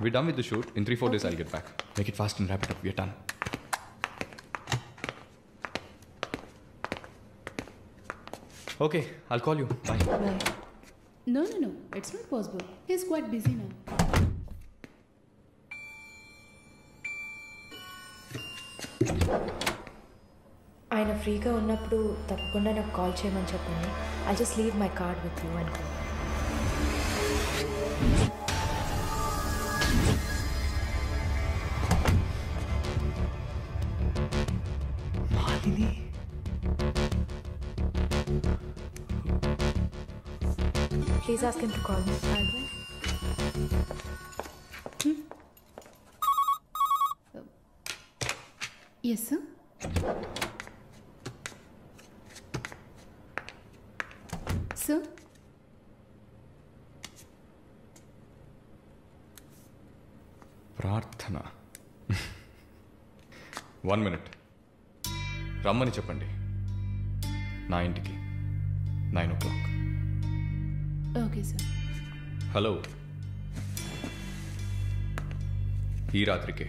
We're done with the shoot. In 3-4 days, I'll get back. Make it fast and wrap it up. We're done. Okay, I'll call you. Bye. Bye. No. It's not possible. He's quite busy now. ఆయన ఫ్రీగా ఉన్నప్పుడు తప్పకుండా నాకు call చేయమని చెప్పండి. I just leave my card with you అనుకో. Malini please ask him to call me. Yes, sir. Sir? ప్రార్థన 1 minute. రమ్మని చెప్పండి నా ఇంటికి 9 o'clock. Okay, sir. హలో ఈ రాత్రికే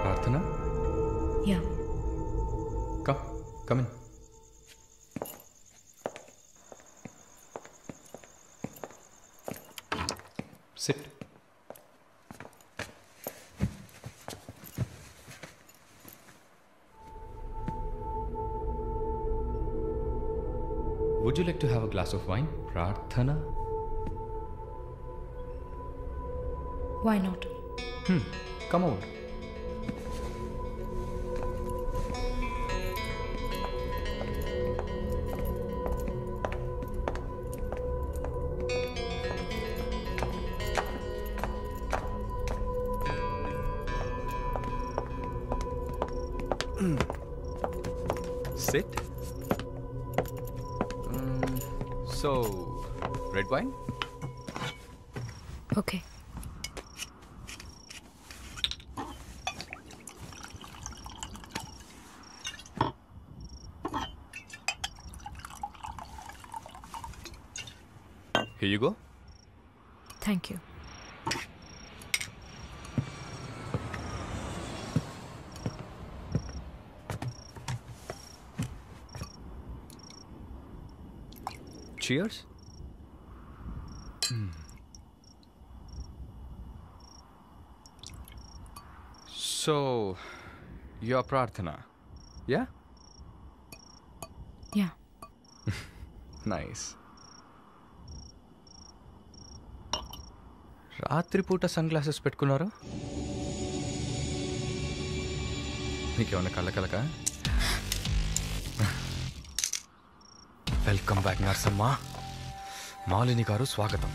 ప్రార్థన yeah come in. Sit. Would you like to have a glass of wine, Prarthana? Why not? Come over. Sit. So, red wine? Okay. Here you go. Thank you. Cheers. So, you're Prarthana, yeah? Yeah. Nice. రాత్రిపూట sunglasses పెట్టుకున్నారు? మీకేమన్నా కళ్ళ welcome back Narsamma. Malini గారు స్వాగతం.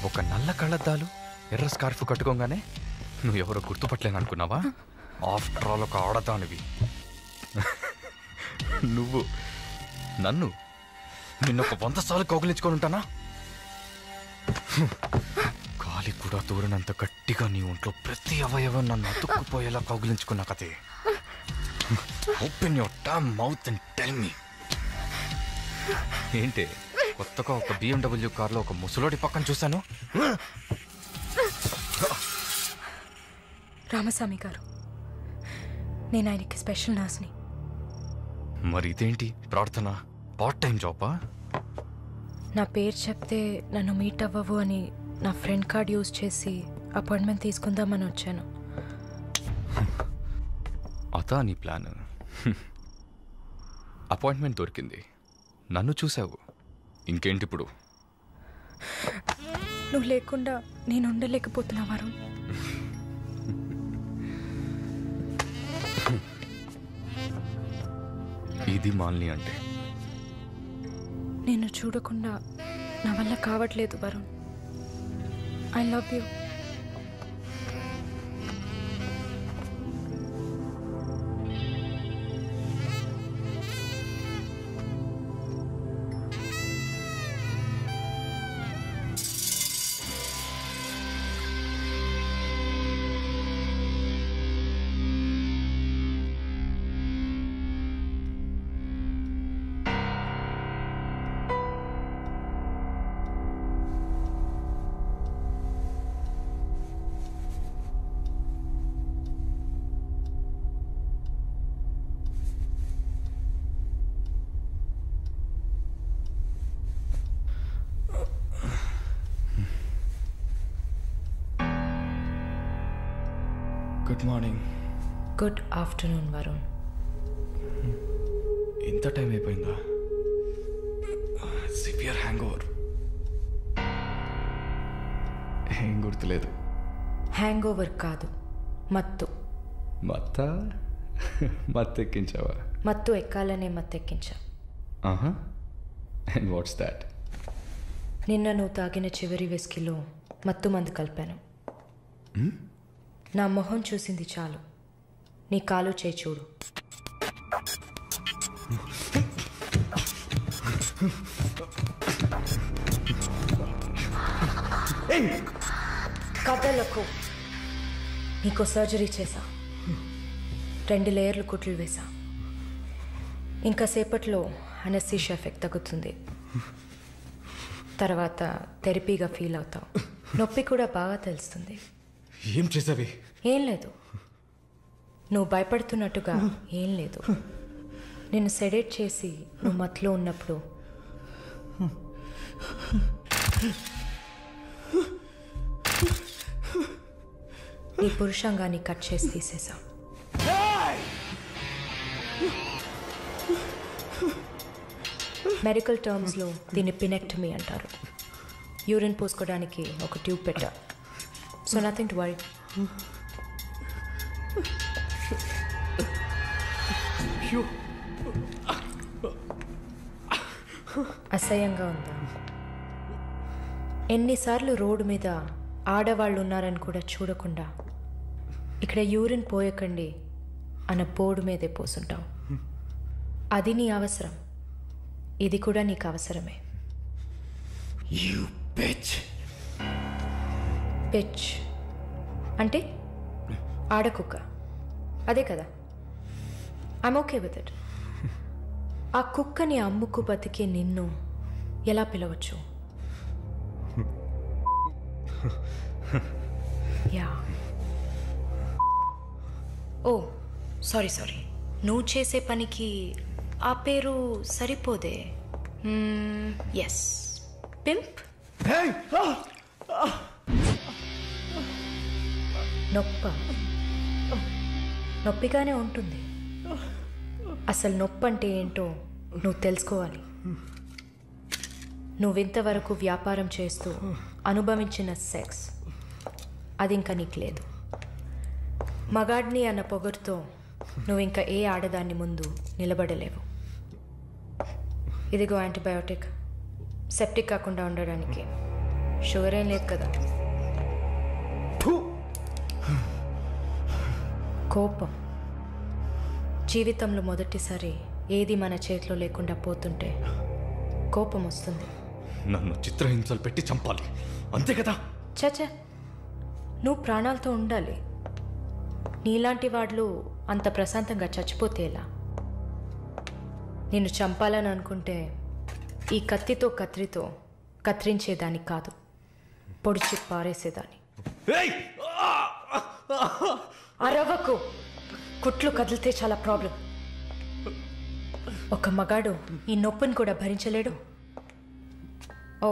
ఒక నల్ల కళ్ళద్దాలు ఎర్ర స్కార్ఫ్ కట్టుకోగానే నువ్వు ఎవరో గుర్తుపట్టలేను అనుకున్నావా? ఆఫ్టర్ ఆల్ ఒక ఆడదానివి నువ్వు. నన్ను నిన్నొక 100 సార్లు కౌగిలించుకొని ఉంటానా? గాలి కూడా దూరనంత గట్టిగా నీ ఒంట్లో ప్రతి అవయవం నన్ను అతుక్కుపోయేలా కౌగిలించుకున్నా కదే. Open your damn mouth and tell me. ఏంటి కొత్తగా ఒక BMW కార్లో ఒక ముసలోడి పక్కన చూశాను? రామస్వామి గారు, నేను ఆయనకి స్పెషల్ నర్స్ని. మరి ఇదేంటి ప్రార్థన? పార్ట్ టైం జాబా? నా పేరు చెప్తే నన్ను మీట్ అవ్వవు అని నా ఫ్రెండ్ కార్డ్ యూజ్ చేసి అపాయింట్మెంట్ తీసుకుందామని వచ్చాను. అదా నీ ప్లాన్? అపాయింట్మెంట్ దొరికింది, నన్ను చూసావు, ఇంకేంటి ఇప్పుడు? నువ్వు లేకుండా నేను ఉండలేకపోతున్నా వరుణ్. ఇది మాలిని అంటే. నిన్ను చూడకుండా నా వల్ల కావట్లేదు Varun. I love you. Good morning. Good afternoon Varun. ఇంత టైం అయిపోయిందా? Severe hangover. ఏం గుర్తులేదు. హ్యాంగ్ ఓవర్ కాదు, మత్తు. మత్తెక్కించావా? మత్తు ఎక్కాలనే మత్తెక్కించా. And what's that? నిన్న నువ్వు తాగిన చివరి విస్కీలో మత్తు మందు కలిపాను. నా మొహం చూసింది చాలు, నీ కాలు చేయి చూడు. కథలకు నీకు సర్జరీ చేశా, 2 లేయర్లు కుట్లు వేసా. ఇంకా సేపట్లో అనస్థీషియా ఎఫెక్ట్ తగ్గుతుంది. తర్వాత థెరపీగా ఫీల్ అవుతావు. నొప్పి కూడా బాగా తెలుస్తుంది. ఏం చేసావి? ఏం లేదు, నువ్వు భయపడుతున్నట్టుగా ఏం లేదు. నిన్ను సెడేట్ చేసి నువ్వు మత్తులో ఉన్నప్పుడు నీ పురుషాంగాన్ని కట్ చేసి తీసేశాం. మెడికల్ టర్మ్స్లో దీన్ని పినెక్టమీ అంటారు. యూరిన్ పోసుకోవడానికి ఒక ట్యూబ్ పెట్టా. So nothing to worry. అసహ్యంగా ఉందా? ఎన్నిసార్లు రోడ్డు మీద ఆడవాళ్ళు ఉన్నారని కూడా చూడకుండా ఇక్కడ యూరిన్ పోయకండి అన్న బోర్డు మీదే పోసుంటావు. అది నీ అవసరం, ఇది కూడా నీకు అవసరమే. పిచ్ అంటే ఆడకుక్క, అదే కదా? I'm okay with it. ఆ కుక్కని అమ్ముకు బతికే నిన్ను ఎలా పిలవచ్చు? యా. ఓ సారీ, నువ్వు చేసే పనికి ఆ పేరు సరిపోదే. Yes, pimp. నొప్పిగానే ఉంటుంది. అసలు నొప్పి అంటే ఏంటో నువ్వు తెలుసుకోవాలి. నువ్వింతవరకు వ్యాపారం చేస్తూ అనుభవించిన సెక్స్ అది ఇంకా నీకు లేదు. మగాడిని అన్న పొగరుతో నువ్వు ఇంకా ఏ ఆడదాన్ని ముందు నిలబడలేవు. ఇదిగో యాంటీబయాటిక్, సెప్టిక్ కాకుండా ఉండడానికి. షుగర్ ఏం లేదు కదా? కోపం. జీవితంలో మొదటిసారి ఏది మన చేతిలో లేకుండా పోతుంటే కోపం వస్తుంది. నన్ను చిత్రహింసలు పెట్టి చంపాలి, అంతే కదా? చచ్చా, నువ్వు ప్రాణాలతో ఉండాలి. నీలాంటి వాళ్ళు అంత ప్రశాంతంగా చచ్చిపోతే ఎలా? నిన్ను చంపాలని అనుకుంటే ఈ కత్తితో కత్తిరించేదాన్ని కాదు, పొడిచి పారేసేదాన్ని. అరవకు, కుట్లు కదిలితే చాలా ప్రాబ్లం. ఒక మగాడు ఈ నొప్పిని కూడా భరించలేడు. ఓ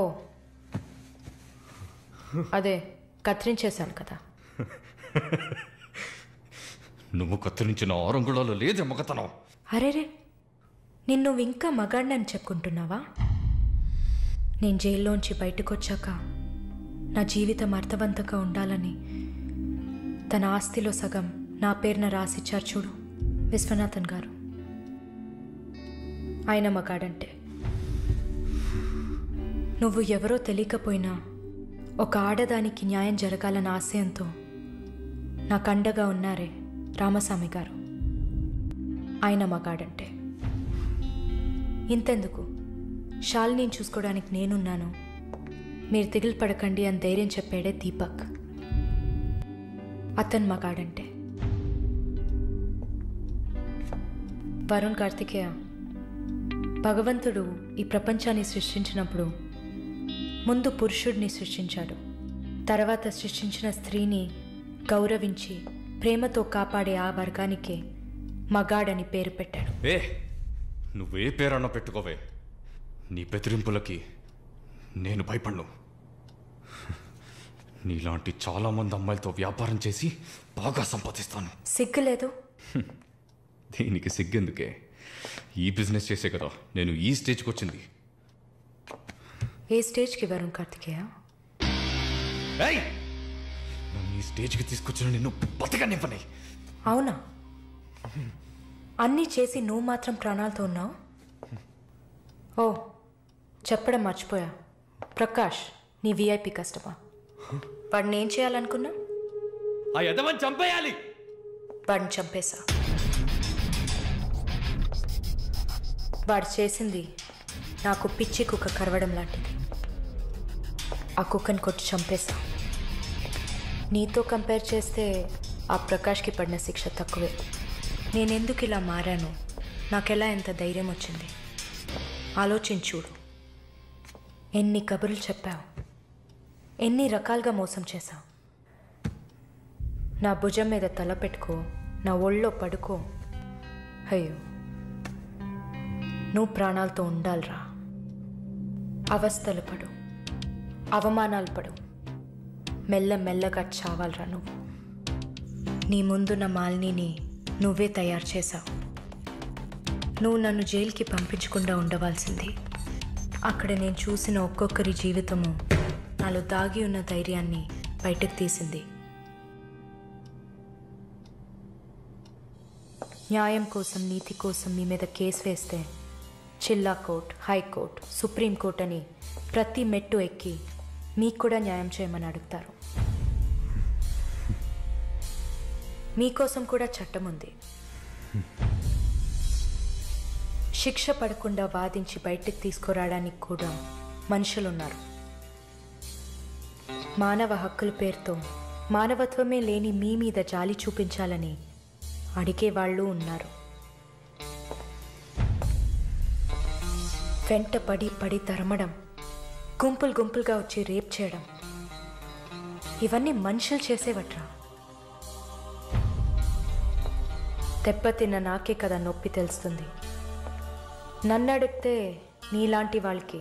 అదే కత్తిరించేశాను కదా. నువ్వు కత్తిరించిన 6 అంగుళాలు లేదే మగతనం. అరేరే, నిన్ను ఇంకా మగాడిని అని చెప్పుకుంటున్నావా? నేను జైల్లోంచి బయటకు వచ్చాక నా జీవితం అర్థవంతంగా ఉండాలని తన ఆస్తిలో సగం నా పేరున రాసిచ్చారు చూడు విశ్వనాథన్ గారు. ఆయన మగాడంటే. నువ్వు ఎవరో తెలియకపోయినా ఒక ఆడదానికి న్యాయం జరగాలన్న ఆశయంతో నాకు అండగా ఉన్నారే రామస్వామి గారు. ఆయన మగాడంటే. ఇంతెందుకు, శాలినిని చూసుకోవడానికి నేనున్నాను, మీరు దిగులు పడకండి అని ధైర్యం చెప్పాడే దీపక్. అతను మగాడంటే. వరుణ్ కార్తికేయ, భగవంతుడు ఈ ప్రపంచాన్ని సృష్టించినప్పుడు ముందు పురుషుడిని సృష్టించాడు. తర్వాత సృష్టించిన స్త్రీని గౌరవించి ప్రేమతో కాపాడే ఆ వర్గానికే మగాడని పేరు పెట్టాడు. నువ్వే పేరన్నా పెట్టుకోవే, నీ బెదిరింపులకి నేను భయపడ్ను. నీలాంటి చాలామంది అమ్మాయిలతో వ్యాపారం చేసి బాగా సంపాదిస్తాను. సిగ్గులేదు? దీనికి సిగ్గెందుకే? ఈ బిజినెస్ చేసే కదా నేను ఈ స్టేజ్కి వచ్చింది. ఏ స్టేజ్కి వరుణ్ కార్తికేయ? నన్ను ఈ స్టేజ్కి తీసుకొచ్చిన నిన్ను బతకనివ్వని. అవునా? అన్నీ చేసి నువ్వు మాత్రం ప్రాణాలతో ఉన్నావు? ఓ, చెప్పడం మర్చిపోయా. ప్రకాష్ నీ విఐపి కస్టమర్. వాడిని ఏం చేయాలనుకున్నా? ఆ యదవని చంపేయాలి. వాడిని చంపేశా. వాడు చేసింది నాకు పిచ్చి కుక్క కరవడం లాంటిది. ఆ కుక్కని కొట్టి చంపేశా. నీతో కంపేర్ చేస్తే ఆ ప్రకాష్కి పడిన శిక్ష తక్కువే. నేనెందుకు ఇలా మారాను, నాకెలా ఎంత ధైర్యం వచ్చింది ఆలోచించుడు. ఎన్ని కబుర్లు చెప్పావు, ఎన్ని రకాలుగా మోసం చేశావు. నా భుజం మీద తల పెట్టుకో, నా ఒళ్ళో పడుకో. అయ్యో, నువ్వు ప్రాణాలతో ఉండాలిరా. అవస్థలు పడు, అవమానాలు పడు, మెల్లమెల్లగా చావాలరా నువ్వు. నీ ముందున్న మాలిని నువ్వే తయారు చేశావు. నువ్వు నన్ను జైలుకి పంపించకుండా ఉండవలసింది. అక్కడ నేను చూసిన ఒక్కొక్కరి జీవితము నాలో దాగి ఉన్న ధైర్యాన్ని బయటకు తీసింది. న్యాయం కోసం, నీతి కోసం మీ మీద కేసు వేస్తే జిల్లా కోర్టు, హైకోర్టు, సుప్రీంకోర్టు అని ప్రతి మెట్టు ఎక్కి మీకు కూడా న్యాయం చేయమని అడుగుతారు. మీకోసం కూడా చట్టం ఉంది. శిక్ష పడకుండా వాదించి బయటకు తీసుకురావడానికి కూడా మనుషులున్నారు. మానవ హక్కుల పేరుతో మానవత్వమే లేని మీ మీద జాలి చూపించాలని అడిగే వాళ్ళు ఉన్నారు. వెంట పడి పడి తరమడం, గుంపులు గుంపులుగా వచ్చి రేప్ చేయడం, ఇవన్నీ మనుషులు చేసేవట్రా. దెబ్బతిన్న నాకే కదా నొప్పి తెలుస్తుంది. నన్ను అడిగితే నీలాంటి వాళ్ళకి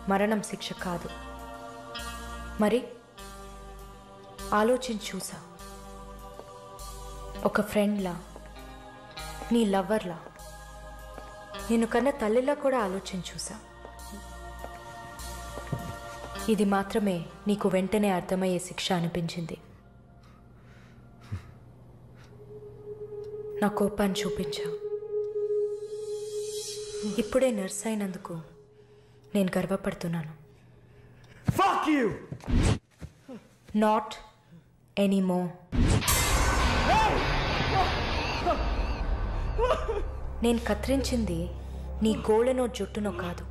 మరణం శిక్ష కాదు. మరి ఆలోచించి చూసా. ఒక ఫ్రెండ్లా, నీ లవ్వర్లా, నేను కన్నా తల్లిలా కూడా ఆలోచించి చూసా. ఇది మాత్రమే నీకు వెంటనే అర్థమయ్యే శిక్ష అనిపించింది. నా కోపాన్ని చూపించా. ఇప్పుడే నర్స్ అయినందుకు నేను గర్వపడుతున్నాను. Not anymore. నేను కత్తిరించింది నీ గోళ్ళనో జుట్టునో కాదు.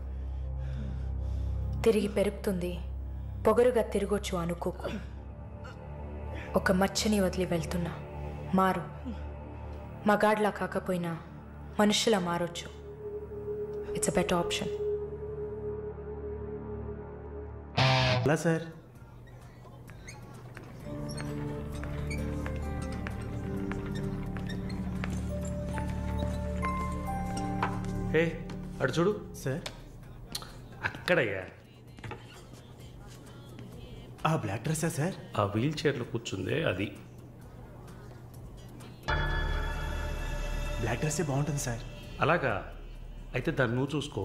తిరిగి పెరుగుతుంది, పొగరుగా తిరగొచ్చు అనుకోకు. ఒక మచ్చని వదిలి వెళ్తున్నా. మారు. మగాడ్లా కాకపోయినా మనుషులా మారొచ్చు. It's a better option. అలా సార్, హే అటు చూడు సార్. అక్కడయ్యా ఆ బ్లాక్ డ్రెస్సా సార్? ఆ వీల్ చైర్లో కూర్చుందే అది. బ్లాక్ డ్రెస్సే బాగుంటుంది సార్. అలాగా? అయితే దాన్ని నువ్వు చూసుకో,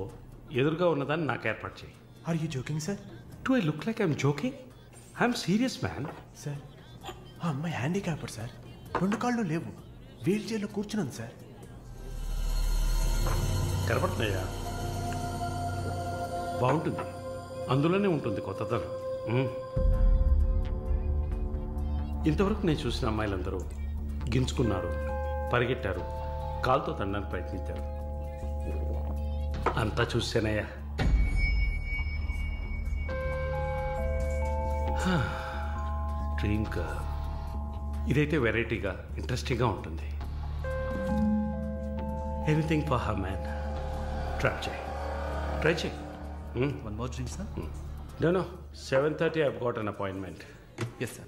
ఎదురుగా ఉన్నదాన్ని నాకు ఏర్పాటు చేయి. Are you joking sir? Do I look like I'm joking? I'm serious man. Sir, ఆ అమ్మాయి హ్యాండిక్యాప్డ్ సార్. 2 కాళ్ళు లేవు, వీల్ చైర్లో కూర్చున్నాను సార్. కనపడుతున్నాయా? బాగుంటుంది, అందులోనే ఉంటుంది కొత్తదనం. ఇంతవరకు నేను చూసిన అమ్మాయిలందరూ గింజుకున్నారు, పరిగెట్టారు, కాలుతో తండడానికి ప్రయత్నించారు. అంతా చూసానయ్యా. డ్రీమ్ గర్ల్, ఇదైతే వెరైటీగా ఇంట్రెస్టింగ్గా ఉంటుంది. Anything for her man. Try చేయి. One more drink, sir? No. 7:30 I've got an appointment. Yes, sir.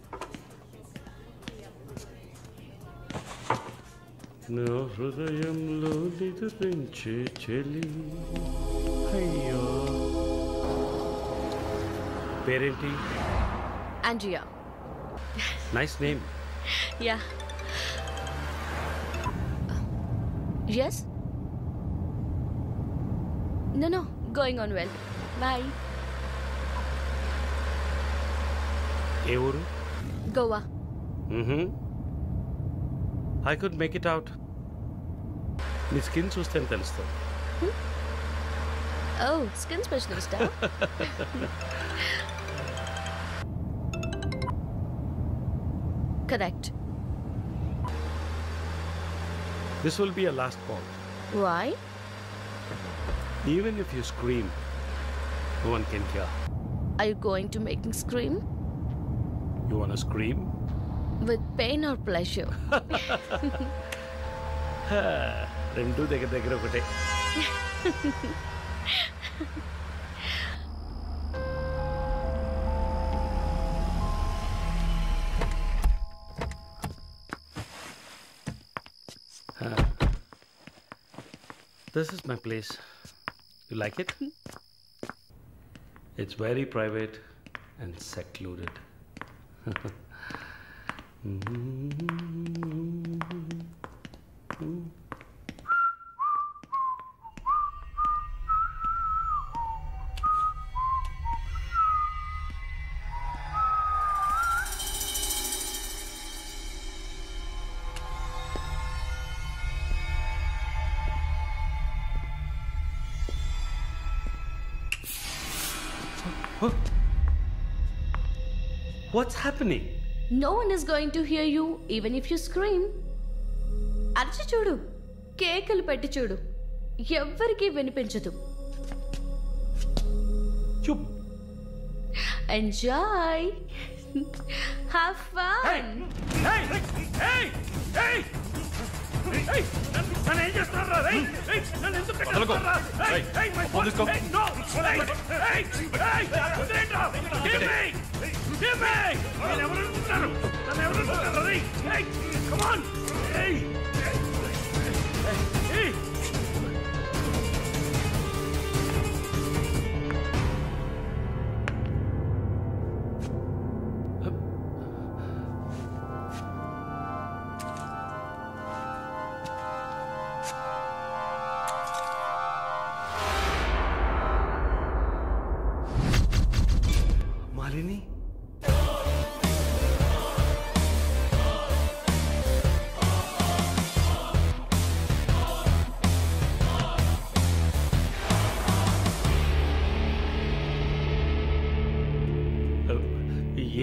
నా హృదయంలో నిద్రించే చెలి. అయ్యో, పేరేంటి? Andrea. Nice name. Yeah. Yes? No. Going on well. Bye. ఏ ఊరు? Goa. I could make it out. నీ skin చూస్తే తెలుస్తుంది. Oh, skin specialist, huh? Correct. This will be a last call. Why? Even if you scream, no one can hear. Are you going to make me scream? You wanna scream? With pain or pleasure? రెండు దగ్గర ఒకటే. This is my place. You like it? It's very private and secluded. What's happening? No one is going to hear you even if you scream. అరచి చూడు, కేకలు పెట్టి చూడు, ఎవ్వరికీ వినిపించదు. You Enjoy. Have fun. నన్ను ఏం చేస్తున్నారా? నన్ను ఎందుకు కట్టేస్తున్నారా? మాలిని,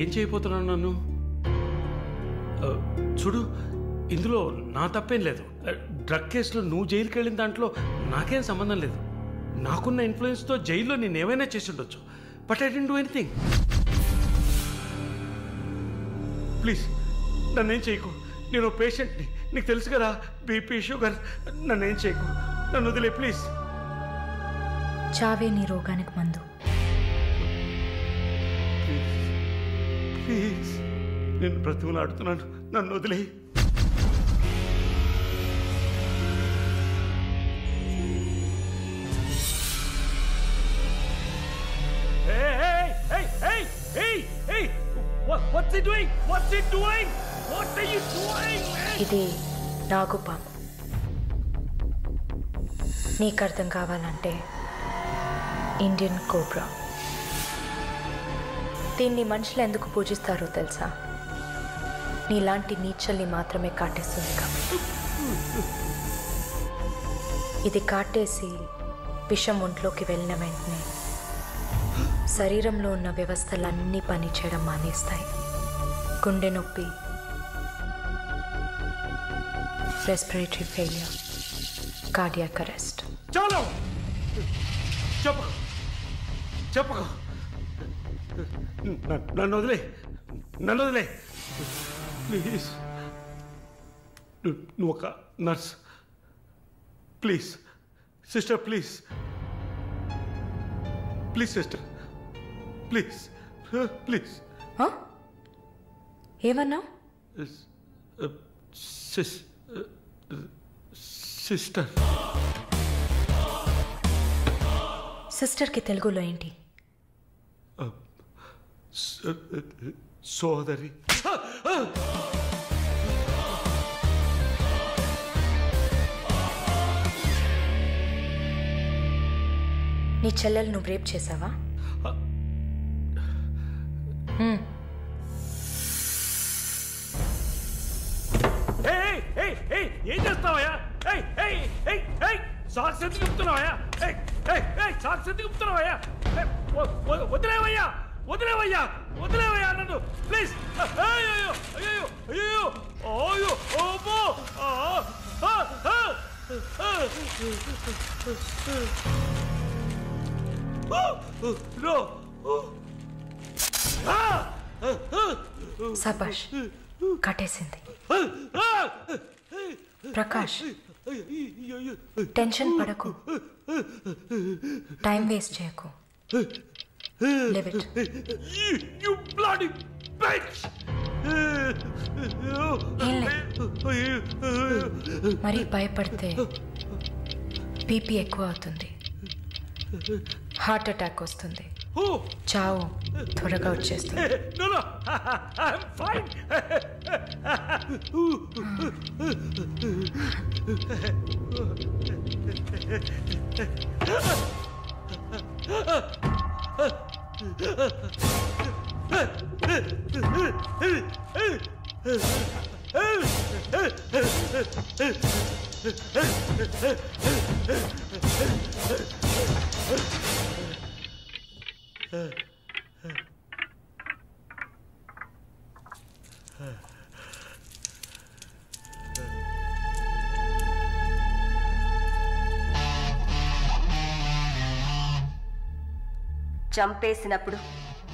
ఏం చేయబోతున్నాను నన్ను? చూడు, ఇందులో నా తప్పేం లేదు. డ్రగ్ కేసులో నువ్వు జైలుకి వెళ్ళిన దాంట్లో నాకేం సంబంధం లేదు. నాకున్న ఇన్ఫ్లుయెన్స్తో జైల్లో నేను ఏమైనా చేసి ఉండొచ్చు. But I don't do anything. Please నన్నేం చేయకు. నేను పేషెంట్ని, నీకు తెలుసు కదా, బీపీ, షుగర్. నన్నేం చేయకు, నన్ను వదిలే ప్లీజ్. చావే నీ రోగానికి మందు. ప్లీజ్, నేను బ్రతిమలాడుతున్నాను, నన్ను వదిలే. What's he doing? What's he doing? What are you doing, man? ఇది నాగుపాము. నీకు అర్థం కావాలంటే ఇండియన్ కోబ్రా. దీన్ని మనుషులు ఎందుకు పూజిస్తారో తెలుసా? నీలాంటి నీచల్ని మాత్రమే కాటేస్తుంది కాబట్టి. ఇది కాటేసి విషం ఒంట్లోకి వెళ్ళిన వెంటనే శరీరంలో ఉన్న వ్యవస్థలన్నీ పనిచేయడం మానేస్తాయి. గుండె నొప్పి, రెస్పిరేటరీ ఫెయిలియర్, కార్డియాక్ అరెస్ట్. చాలు, చెప్పకు చెప్పకు, నన్ను వదిలే, నన్ను వదిలే ప్లీజ్. నువ్వు ఒక nurse, please sister, please please sister, please please. ఏమన్నావు? సిస్టర్. సిస్టర్కి తెలుగులో ఏంటి? సోదరి. నీ చెల్లెలు నువ్వు రేప్ చేసావా? ఏం చేస్తావయ్యా? సాక్స్ ఎందుకు చెప్తున్నావయ్యా? సాక్స్ ఎందుకు చెప్తున్నావయ్యా? వదిలేవయ్యా, వదిలేవయ్యా, వదిలేవయ్యా నన్ను ప్లీజ్. అయ్యో అయ్యో అయ్యో అయ్యో ఓపో. సబాష్, కట్టేసింది. ప్రకాష్, టెన్షన్ పడకు, టైం వేస్ట్ చేయకు. Leave it. You bloody bitch! మరి భయపడితే బీపీ ఎక్కువ అవుతుంది, హార్ట్ అటాక్ వస్తుంది, చావు త్వరగా వచ్చేస్తుంది. No, no, I'm fine. చంపేసినప్పుడు,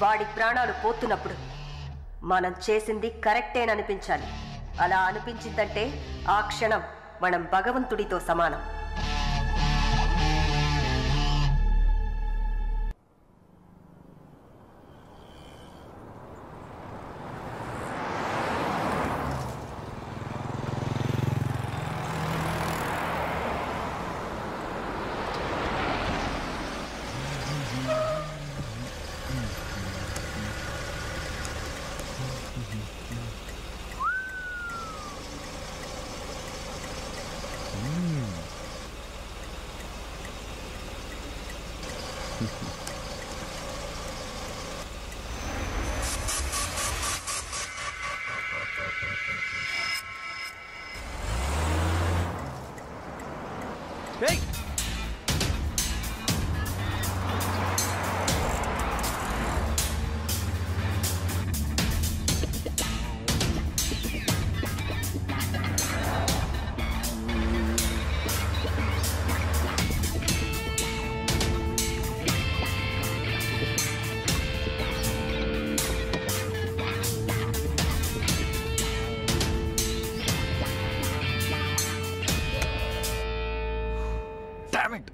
వాడి ప్రాణాలు పోతున్నప్పుడు మనం చేసింది కరెక్టేననిపించాలి. అలా అనిపించిందంటే ఆ క్షణం మనం భగవంతుడితో సమానం. Hey! Damn it!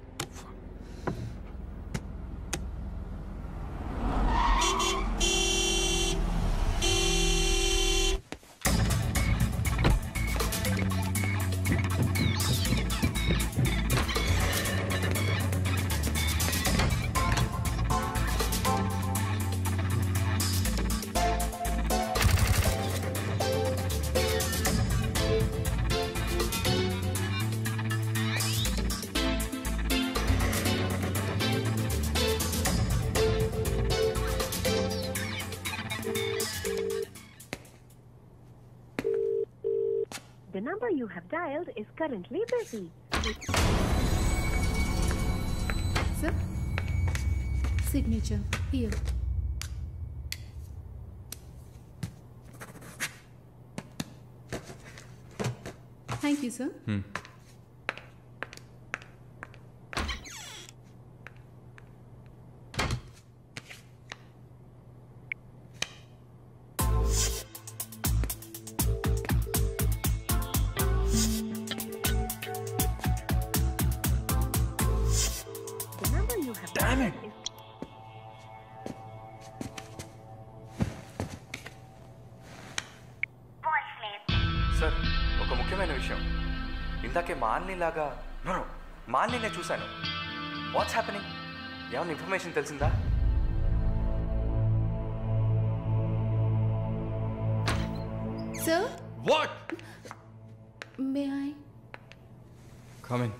The number you have dialed is currently busy. signature. Here. Thank you, sir. The number you have Damn it! dialed is sir ఒక ముఖ్యమైన విషయం ఇందాకే మాలిని లాగా మాలిని నేను చూశాను. What's happening? ఏమైనా ఇన్ఫర్మేషన్ తెలిసిందా? Sir, what? may I? Come in.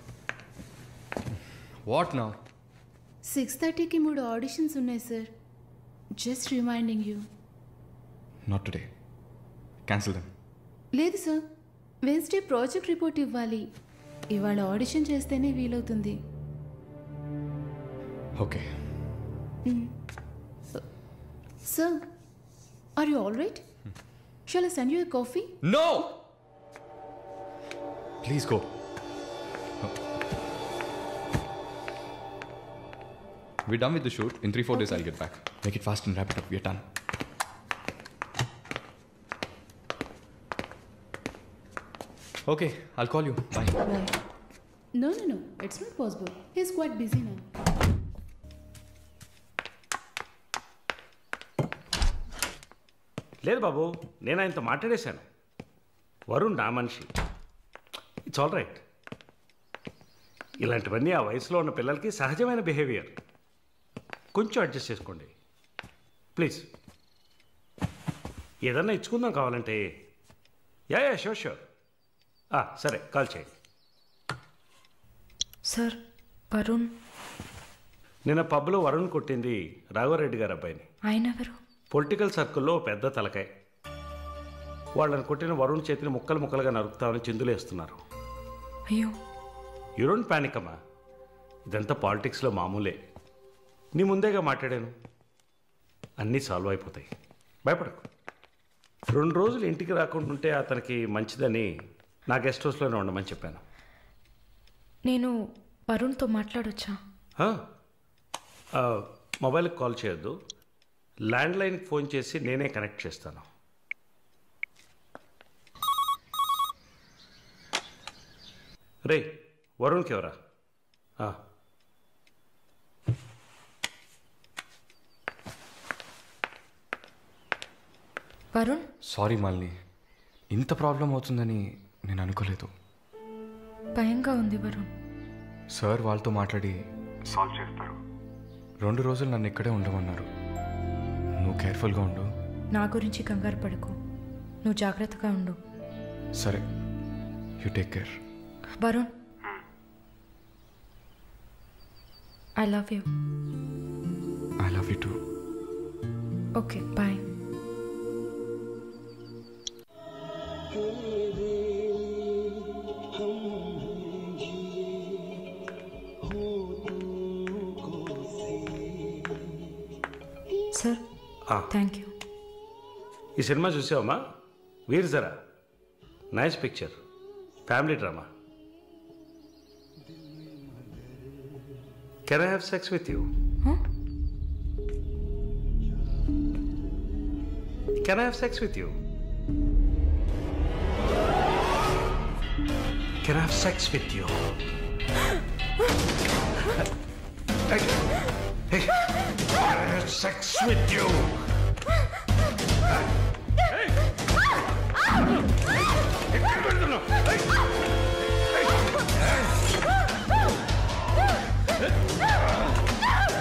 What now? 6:30కి 3 ఆడిషన్స్ ఉన్నాయి sir. Just reminding you. Not today. Cancel them. లేదు సార్, వెన్స్డే ప్రాజెక్ట్ రిపోర్ట్ ఇవ్వాలి. ఇవాళ ఆడిషన్ చేస్తేనే వీలవుతుంది. Okay. Sir, are you all right? Shall I send you a coffee? No, please go. We're done with the shoot. In 3-4 days I'll get back. Make it fast and wrap it up. We're done. Okay, I'll call you. Bye. No, it's not possible. He's quite busy now. లేదు బాబు, నేను ఆయనతో మాట్లాడేశాను. వరుణ్ నా మనిషి. It's all right. ఇలాంటివన్నీ ఆ వయసులో ఉన్న పిల్లలకి సహజమైన బిహేవియర్. కొంచెం అడ్జస్ట్ చేసుకోండి ప్లీజ్. ఏదన్నా ఇచ్చుకుందాం కావాలంటే. Yeah sure. సరే, కాల్ చేయండి. సార్, వరుణ్ నిన్న పబ్లో వరుణ్ కొట్టింది రాఘవరెడ్డి గారు అబ్బాయిని. ఆయన ఎవరు? పొలిటికల్ సర్కిల్లో పెద్ద తలకాయ. వాళ్ళని కొట్టిన వరుణ్ చేతిని ముక్కలు ముక్కలుగా నరుకుతామని చిందులేస్తున్నారు. అయ్యో, యూ డోంట్ పానిక్ అమ్మా. ఇదంతా పాలిటిక్స్లో మామూలే. నీ ముందేగా మాట్లాడాను. అన్నీ సాల్వ్ అయిపోతాయి, భయపడకు. 2 రోజులు ఇంటికి రాకుండా ఉంటే అతనికి మంచిదని నా గెస్ట్ హౌస్లోనే ఉండమని చెప్పాను. నేను వరుణ్తో మాట్లాడొచ్చా? మొబైల్కి కాల్ చేయొద్దు. ల్యాండ్లైన్కి ఫోన్ చేసి నేనే కనెక్ట్ చేస్తాను. రే, వరుణ్కి ఎవరా? వరుణ్, సారీ మాలిని, ఇంత ప్రాబ్లం అవుతుందని నేను అనుకోలేదు. భయంగా ఉంది వరుణ్. సార్ వాళ్ళతో మాట్లాడి సాల్వ్ చేస్తారు. 2 రోజులు నన్ను ఇక్కడే ఉండమన్నారు. నువ్వు కేర్ఫుల్గా ఉండు. నా గురించి కంగారు పడకు, నువ్వు జాగ్రత్తగా ఉండు. సరే, you take care. Varun, I love you. I love you too. Okay, bye. Sir, thank you. ఈ సినిమా చూసావమ్మా? Veer Zaara. Nice picture, family drama. Can I have sex with you? Can I have sex with you? Can I have sex with you? Hey, can I have sex with you?